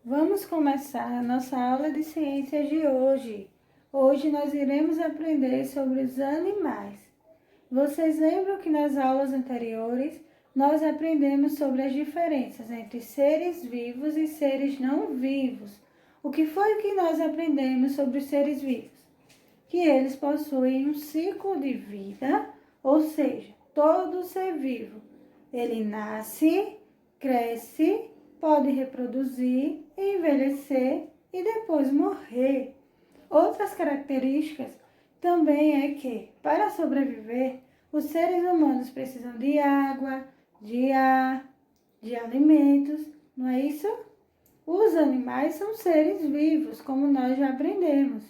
Vamos começar a nossa aula de ciências de hoje. Hoje nós iremos aprender sobre os animais. Vocês lembram que nas aulas anteriores nós aprendemos sobre as diferenças entre seres vivos e seres não vivos? O que foi que nós aprendemos sobre os seres vivos? Que eles possuem um ciclo de vida, ou seja, todo ser vivo, ele nasce, cresce, pode reproduzir, envelhecer e depois morrer. Outras características também é que, para sobreviver, os seres humanos precisam de água, de ar, de alimentos, não é isso? Os animais são seres vivos, como nós já aprendemos.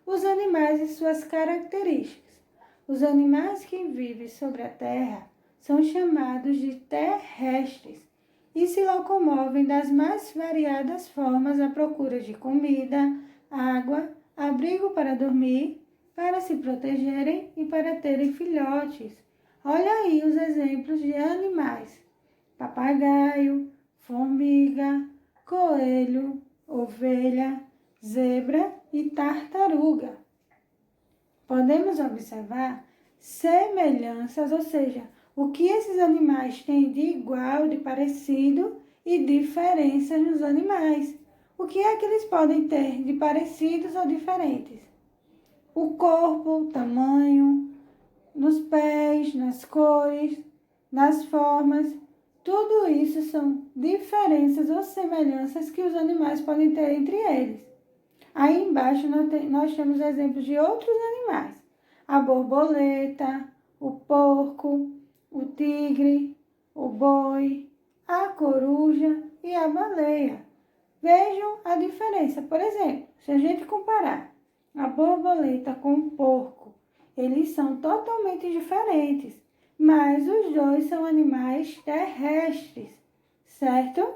Os animais e suas características. Os animais que vivem sobre a terra são chamados de terrestres e se locomovem das mais variadas formas à procura de comida, água, abrigo para dormir, para se protegerem e para terem filhotes. Olha aí os exemplos de animais: papagaio, formiga, coelho, ovelha, zebra e tartaruga. Podemos observar semelhanças, ou seja, o que esses animais têm de igual, de parecido e diferenças nos animais. O que é que eles podem ter de parecidos ou diferentes? O corpo, o tamanho, nos pés, nas cores, nas formas. Tudo isso são diferenças ou semelhanças que os animais podem ter entre eles. Aí embaixo nós temos exemplos de outros animais. A borboleta, o porco, o tigre, o boi, a coruja e a baleia. Vejam a diferença. Por exemplo, se a gente comparar a borboleta com o porco, eles são totalmente diferentes, mas os dois são animais terrestres, certo?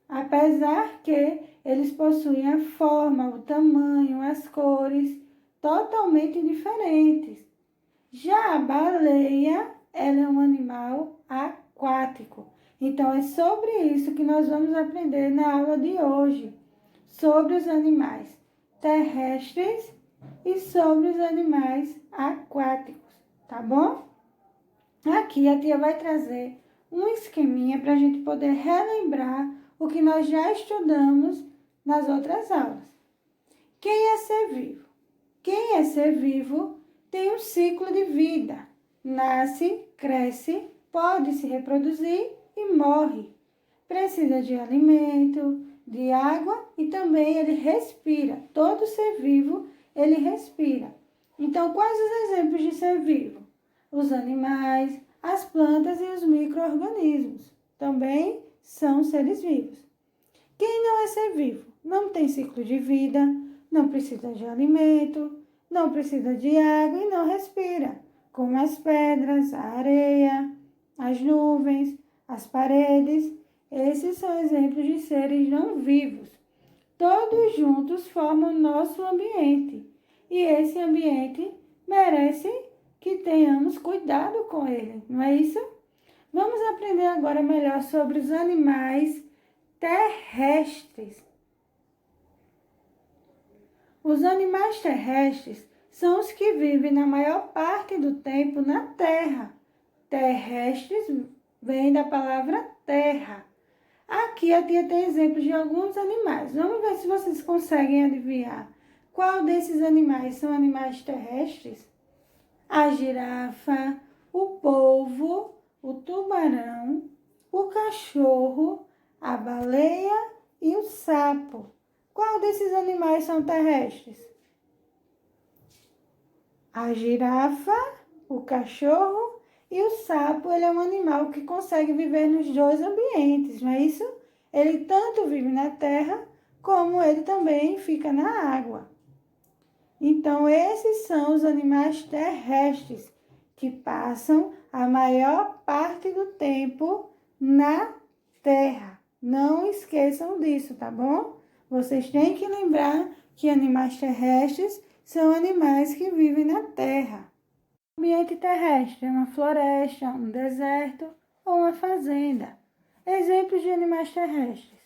Apesar que eles possuem a forma, o tamanho, as cores totalmente diferentes. Já a baleia, ela é um animal aquático. Então, é sobre isso que nós vamos aprender na aula de hoje, sobre os animais terrestres e sobre os animais aquáticos, tá bom? Aqui a tia vai trazer um esqueminha para a gente poder relembrar o que nós já estudamos nas outras aulas. Quem é ser vivo? Quem é ser vivo tem um ciclo de vida. Nasce, cresce, pode se reproduzir e morre. Precisa de alimento, de água e também ele respira. Todo ser vivo, ele respira. Então, quais os exemplos de ser vivo? Os animais, as plantas e os micro-organismos também são seres vivos. Quem não é ser vivo? Não tem ciclo de vida, não precisa de alimento, não precisa de água e não respira, como as pedras, a areia, as nuvens, as paredes. Esses são exemplos de seres não vivos. Todos juntos formam nosso ambiente e esse ambiente merece que tenhamos cuidado com ele, não é isso? Vamos aprender agora melhor sobre os animais terrestres. Os animais terrestres são os que vivem na maior parte do tempo na terra. Terrestres vem da palavra terra. Aqui a tia tem exemplos de alguns animais. Vamos ver se vocês conseguem adivinhar qual desses animais são animais terrestres. A girafa, o polvo, o tubarão, o cachorro, a baleia e o sapo. Qual desses animais são terrestres? A girafa, o cachorro e o sapo, ele é um animal que consegue viver nos dois ambientes, não é isso? Ele tanto vive na terra, como ele também fica na água. Então, esses são os animais terrestres que passam a maior parte do tempo na terra. Não esqueçam disso, tá bom? Vocês têm que lembrar que animais terrestres são animais que vivem na terra. O ambiente terrestre é uma floresta, um deserto ou uma fazenda. Exemplos de animais terrestres: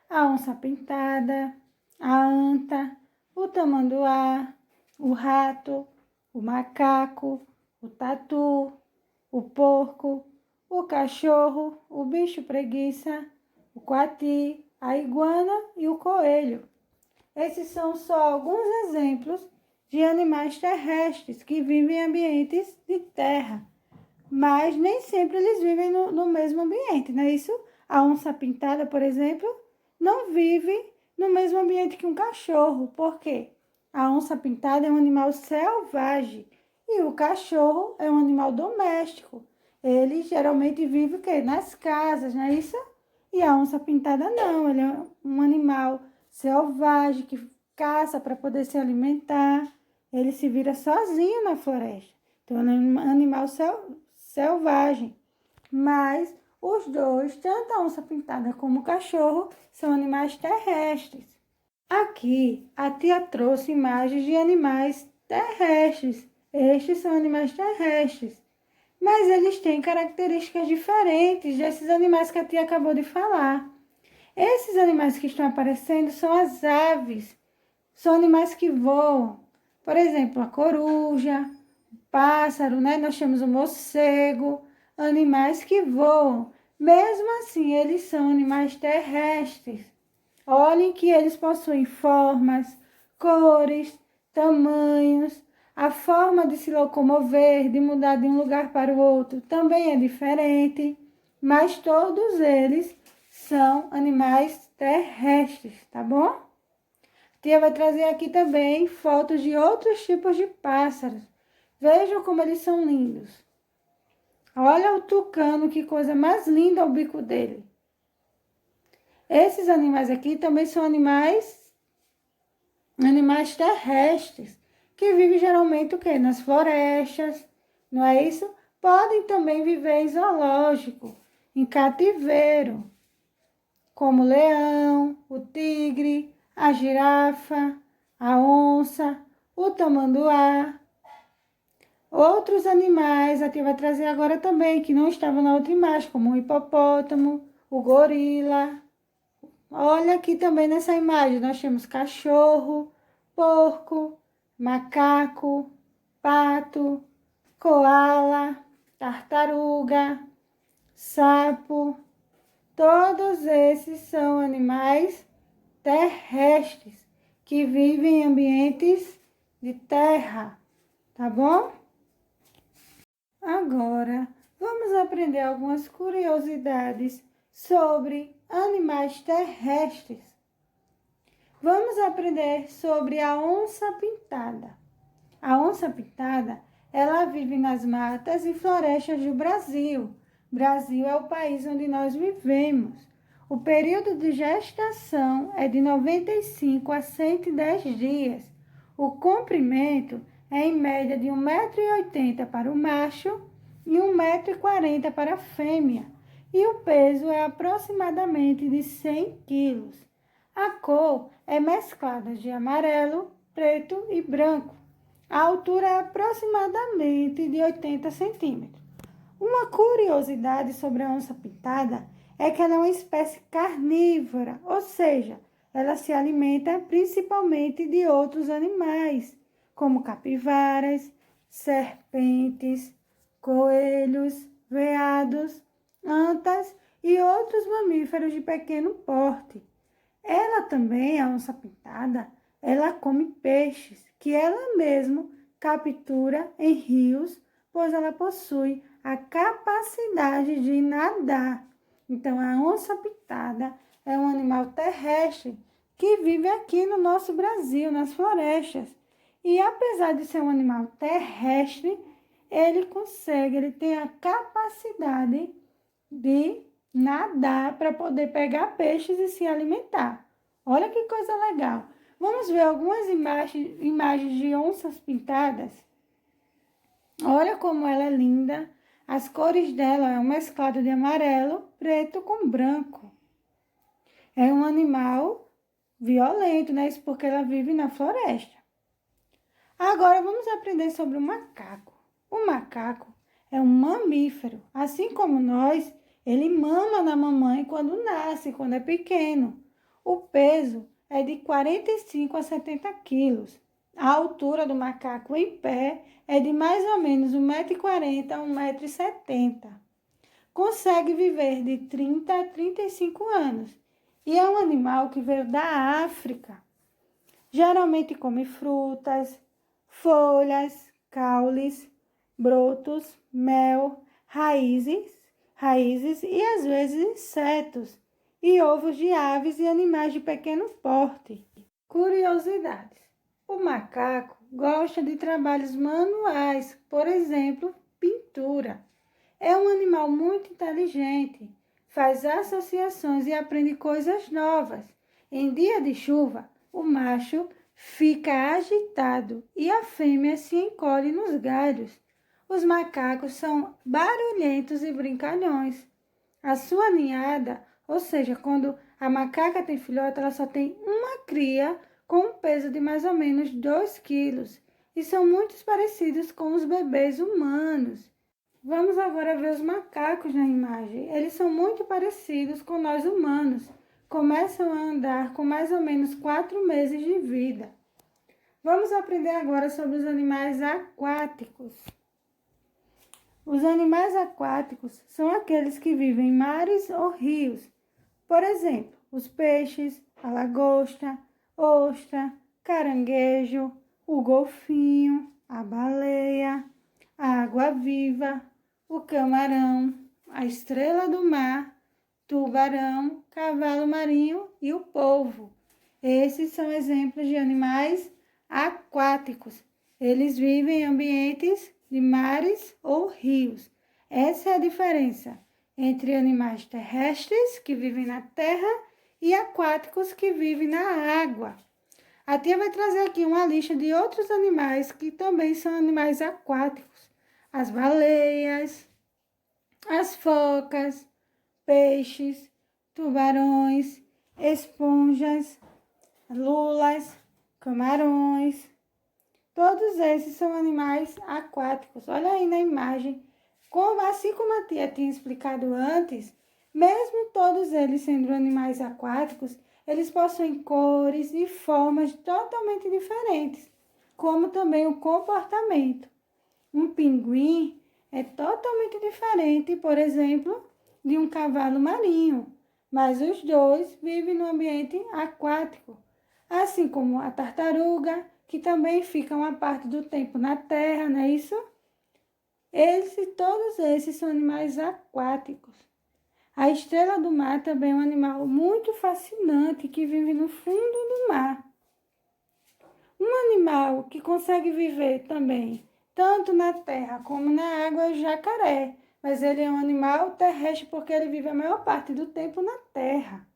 a onça-pintada, a anta, o tamanduá, o rato, o macaco, o tatu, o porco, o cachorro, o bicho preguiça, o coati, a iguana e o coelho. Esses são só alguns exemplos de animais terrestres que vivem em ambientes de terra, mas nem sempre eles vivem no mesmo ambiente, não é isso? A onça-pintada, por exemplo, não vive no mesmo ambiente que um cachorro. Por quê? A onça-pintada é um animal selvagem e o cachorro é um animal doméstico. Ele geralmente vive o quê? Nas casas, não é isso? E a onça-pintada não, ele é um animal selvagem que caça para poder se alimentar. Ele se vira sozinho na floresta. Então, é um animal selvagem. Mas os dois, tanto a onça-pintada como o cachorro, são animais terrestres. Aqui, a tia trouxe imagens de animais terrestres. Estes são animais terrestres. Mas eles têm características diferentes desses animais que a tia acabou de falar. Esses animais que estão aparecendo são as aves. São animais que voam. Por exemplo, a coruja, o pássaro, né? Nós temos o morcego, animais que voam. Mesmo assim, eles são animais terrestres. Olhem que eles possuem formas, cores, tamanhos. A forma de se locomover, de mudar de um lugar para o outro, também é diferente. Mas todos eles são animais terrestres, tá bom? Tia vai trazer aqui também fotos de outros tipos de pássaros. Vejam como eles são lindos. Olha o tucano, que coisa mais linda o bico dele. Esses animais aqui também são animais terrestres, que vivem geralmente o quê? Nas florestas, não é isso? Podem também viver em zoológico, em cativeiro, como o leão, o tigre, a girafa, a onça, o tamanduá. Outros animais, a tia vai trazer agora também, que não estavam na outra imagem, como o hipopótamo, o gorila. Olha aqui também nessa imagem, nós temos cachorro, porco, macaco, pato, coala, tartaruga, sapo. Todos esses são animais terrestres que vivem em ambientes de terra, tá bom? Agora, vamos aprender algumas curiosidades sobre animais terrestres. Vamos aprender sobre a onça-pintada. A onça-pintada, ela vive nas matas e florestas do Brasil. Brasil é o país onde nós vivemos. O período de gestação é de 95 a 110 dias. O comprimento é em média de 1,80 m para o macho e 1,40 m para a fêmea. E o peso é aproximadamente de 100 kg. A cor é mesclada de amarelo, preto e branco. A altura é aproximadamente de 80 centímetros. Uma curiosidade sobre a onça-pintada é que ela é uma espécie carnívora, ou seja, ela se alimenta principalmente de outros animais, como capivaras, serpentes, coelhos, veados, antas e outros mamíferos de pequeno porte. Ela também, a onça-pintada, ela come peixes que ela mesma captura em rios, pois ela possui a capacidade de nadar. Então, a onça-pintada é um animal terrestre que vive aqui no nosso Brasil, nas florestas. E apesar de ser um animal terrestre, ele tem a capacidade de nadar para poder pegar peixes e se alimentar. Olha que coisa legal. Vamos ver algumas imagens de onças pintadas. Olha como ela é linda. As cores dela é um mesclado de amarelo, preto com branco. É um animal violento, né? Isso porque ela vive na floresta. Agora vamos aprender sobre o macaco. O macaco é um mamífero. Assim como nós, ele mama na mamãe quando nasce, quando é pequeno. O peso é de 45 a 70 quilos. A altura do macaco em pé é de mais ou menos 1,40 m a 1,70 m. Consegue viver de 30 a 35 anos e é um animal que veio da África. Geralmente come frutas, folhas, caules, brotos, mel, raízes e às vezes insetos e ovos de aves e animais de pequeno porte. Curiosidades. O macaco gosta de trabalhos manuais, por exemplo, pintura. É um animal muito inteligente, faz associações e aprende coisas novas. Em dia de chuva, o macho fica agitado e a fêmea se encolhe nos galhos. Os macacos são barulhentos e brincalhões. A sua ninhada, ou seja, quando a macaca tem filhote, ela só tem uma cria com um peso de mais ou menos 2 quilos e são muito parecidos com os bebês humanos. Vamos agora ver os macacos na imagem. Eles são muito parecidos com nós humanos. Começam a andar com mais ou menos 4 meses de vida. Vamos aprender agora sobre os animais aquáticos. Os animais aquáticos são aqueles que vivem em mares ou rios. Por exemplo, os peixes, a lagosta, ostra, caranguejo, o golfinho, a baleia, a água-viva, o camarão, a estrela do mar, tubarão, cavalo marinho e o polvo. Esses são exemplos de animais aquáticos. Eles vivem em ambientes de mares ou rios. Essa é a diferença entre animais terrestres, que vivem na terra, e aquáticos, que vivem na água. A tia vai trazer aqui uma lista de outros animais que também são animais aquáticos. As baleias, as focas, peixes, tubarões, esponjas, lulas, camarões. Todos esses são animais aquáticos. Olha aí na imagem. Assim como a tia tinha explicado antes, mesmo todos eles sendo animais aquáticos, eles possuem cores e formas totalmente diferentes, como também o comportamento. Um pinguim é totalmente diferente, por exemplo, de um cavalo marinho, mas os dois vivem no ambiente aquático, assim como a tartaruga, que também fica uma parte do tempo na terra, não é isso? Todos esses são animais aquáticos. A estrela do mar também é um animal muito fascinante que vive no fundo do mar. Um animal que consegue viver também tanto na terra como na água é o jacaré, mas ele é um animal terrestre porque ele vive a maior parte do tempo na terra.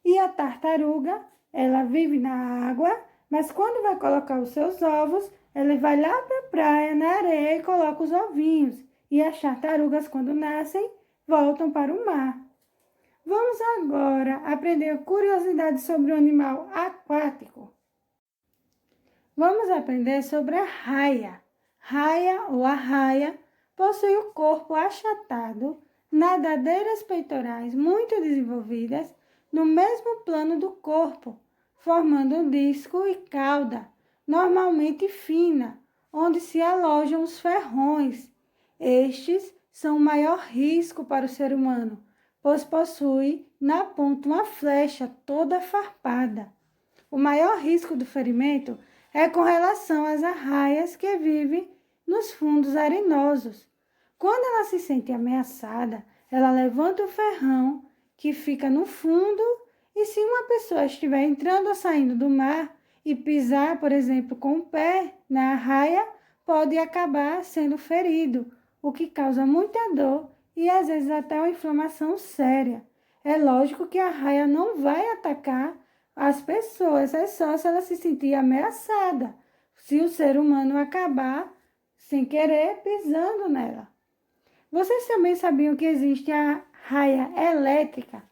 E a tartaruga, ela vive na água, mas quando vai colocar os seus ovos, ela vai lá para a praia, na areia, e coloca os ovinhos. E as tartarugas, quando nascem, voltam para o mar. Vamos agora aprender curiosidades sobre o animal aquático. Vamos aprender sobre a raia. Raia ou arraia possui o corpo achatado, nadadeiras peitorais muito desenvolvidas no mesmo plano do corpo, formando um disco e cauda, normalmente fina, onde se alojam os ferrões. Estes são o maior risco para o ser humano, pois possui na ponta uma flecha toda farpada. O maior risco do ferimento é com relação às arraias que vivem nos fundos arenosos. Quando ela se sente ameaçada, ela levanta o ferrão que fica no fundo e se uma pessoa estiver entrando ou saindo do mar e pisar, por exemplo, com o pé na arraia, pode acabar sendo ferido, o que causa muita dor e às vezes até uma inflamação séria. É lógico que a arraia não vai atacar as pessoas, é só se ela se sentir ameaçada, se o ser humano acabar sem querer pisando nela. Vocês também sabiam que existe a raia elétrica,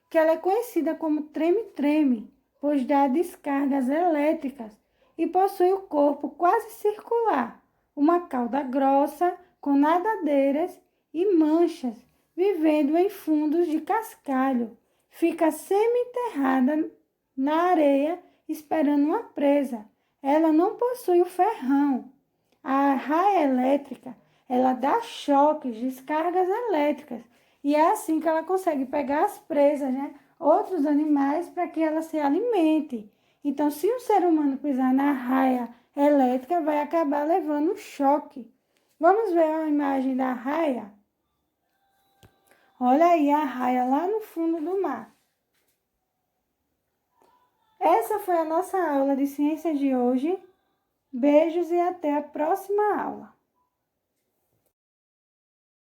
que ela é conhecida como treme-treme, pois dá descargas elétricas e possui o corpo quase circular, uma cauda grossa com nadadeiras e manchas, vivendo em fundos de cascalho, fica semi-enterrada na areia esperando uma presa. Ela não possui o ferrão. A raia elétrica, ela dá choques, descargas elétricas. E é assim que ela consegue pegar as presas, né? Outros animais para que ela se alimente. Então, se um ser humano pisar na raia elétrica, vai acabar levando um choque. Vamos ver a imagem da raia? Olha aí a raia lá no fundo do mar. Essa foi a nossa aula de ciência de hoje. Beijos e até a próxima aula.